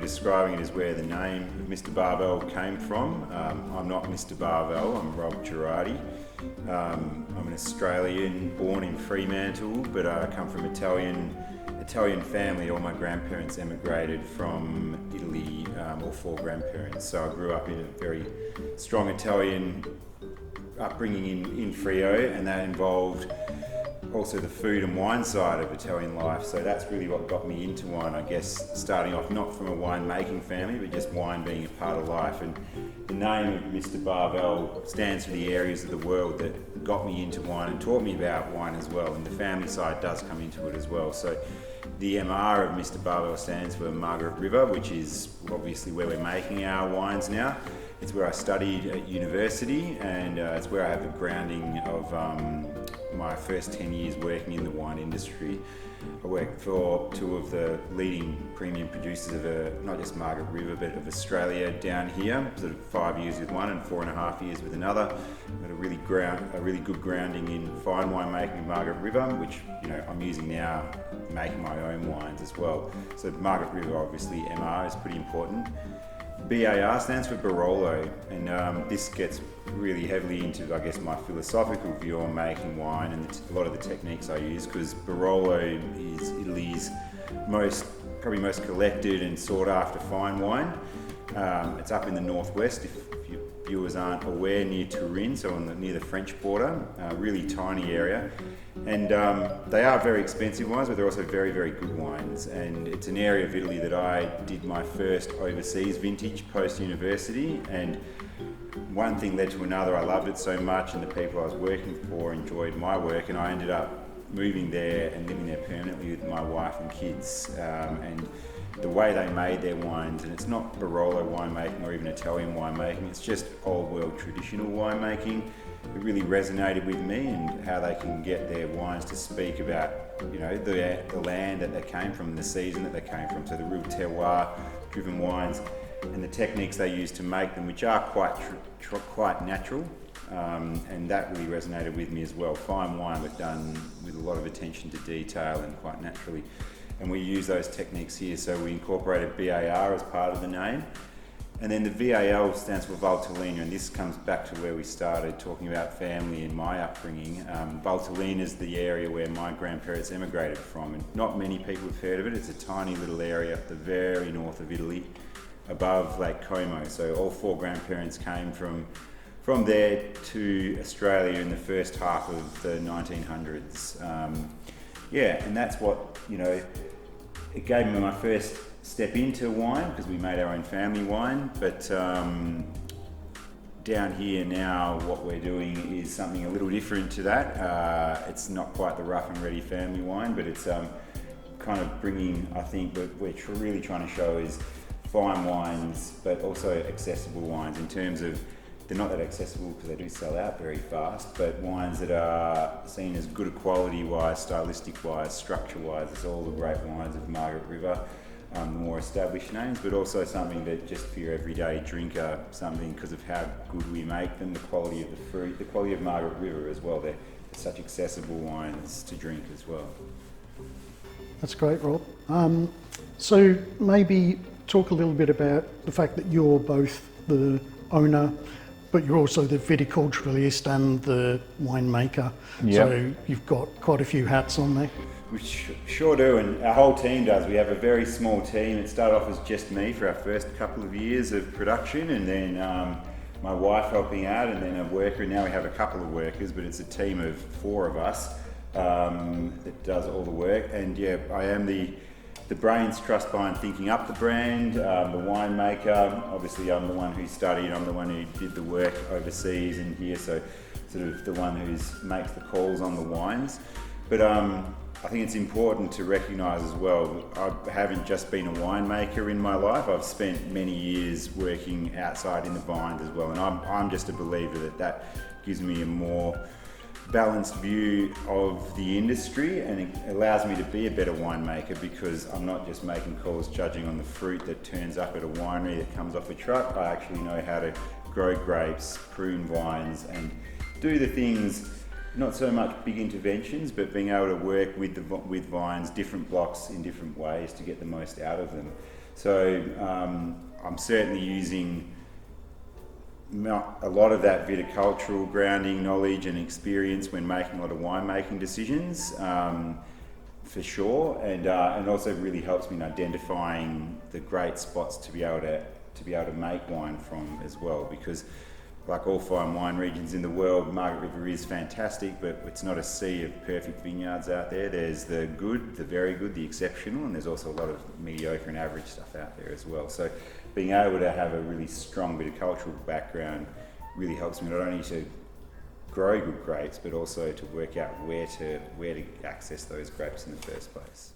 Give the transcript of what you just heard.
describing it is where the name of Mr Barval came from. I'm not Mr Barval, I'm Robert Gheradi. I'm an Australian born in Fremantle, but I come from Italian family. All my grandparents emigrated from Italy, all 4 grandparents. So I grew up in a very strong Italian upbringing in Frio, and that involved also the food and wine side of Italian life. So that's really what got me into wine, I guess, starting off not from a winemaking family, but just wine being a part of life. And the name of Mr Barval stands for the areas of the world that got me into wine and taught me about wine as well. And the family side does come into it as well. So the MR of Mr Barval stands for Margaret River, which is obviously where we're making our wines now. It's where I studied at university, and it's where I have the grounding of my first 10 years working in the wine industry. I worked for 2 of the leading premium producers of not just Margaret River, but of Australia down here, sort of 5 years with one and 4.5 years with another. Got a really good grounding in fine wine making in Margaret River, which I'm using now making my own wines as well. So Margaret River, obviously MR is pretty important. BAR stands for Barolo, and this gets really heavily into, I guess, my philosophical view on making wine and a lot of the techniques I use, because Barolo is Italy's probably most collected and sought after fine wine. It's up in the northwest, if your viewers aren't aware, near Turin, so near the French border, really tiny area. And they are very expensive wines, but they're also very, very good wines. And it's an area of Italy that I did my first overseas vintage post-university. And one thing led to another. I loved it so much, and the people I was working for enjoyed my work, and I ended up moving there and living there permanently with my wife and kids. And the way they made their wines, and it's not Barolo winemaking or even Italian winemaking, it's just old world traditional winemaking. It really resonated with me, and how they can get their wines to speak about, the land that they came from, the season that they came from. So the real terroir-driven wines, and the techniques they use to make them, which are quite natural, and that really resonated with me as well. Fine wine, but done with a lot of attention to detail and quite naturally. And we use those techniques here, so we incorporated BAR as part of the name. And then the VAL stands for Valtellina, and this comes back to where we started talking about family and my upbringing. Valtellina is the area where my grandparents emigrated from, and not many people have heard of it. It's a tiny little area at the very north of Italy, above Lake Como. So all 4 grandparents came from there to Australia in the first half of the 1900s. And that's what, it gave me my first step into wine, because we made our own family wine. But down here now, what we're doing is something a little different to that. It's not quite the rough and ready family wine, but it's kind of bringing, I think, what we're really trying to show is fine wines, but also accessible wines, in terms of they're not that accessible because they do sell out very fast, but wines that are seen as good quality-wise, stylistic-wise, structure-wise. It's all the great wines of Margaret River, the more established names, but also something that just for your everyday drinker, something because of how good we make them, the quality of the fruit, the quality of Margaret River as well. They're such accessible wines to drink as well. That's great, Rob. So maybe talk a little bit about the fact that you're both the owner, but you're also the viticulturalist and the winemaker. Yep. So you've got quite a few hats on there. We sure do, and our whole team does. We have a very small team. It started off as just me for our first couple of years of production, and then my wife helping out, and then a worker. And now we have a couple of workers, but it's a team of 4 of us that does all the work. And I am the brains trust behind thinking up the brand, the winemaker. Obviously, I'm the one who studied. I'm the one who did the work overseas and here, so sort of the one who makes the calls on the wines. But I think it's important to recognise as well, I haven't just been a winemaker in my life. I've spent many years working outside in the vines as well, and I'm just a believer that gives me a more balanced view of the industry, and it allows me to be a better winemaker, because I'm not just making calls judging on the fruit that turns up at a winery that comes off a truck. I actually know how to grow grapes, prune vines, and do the things, not so much big interventions, but being able to work with vines, different blocks in different ways to get the most out of them. So I'm certainly using a lot of that viticultural grounding knowledge and experience when making a lot of winemaking decisions, for sure, and also really helps me in identifying the great spots to be able to make wine from as well, because like all fine wine regions in the world, Margaret River is fantastic, but it's not a sea of perfect vineyards out there. There's the good, the very good, the exceptional, and there's also a lot of mediocre and average stuff out there as well. So being able to have a really strong viticultural background really helps me not only to grow good grapes, but also to work out where to access those grapes in the first place.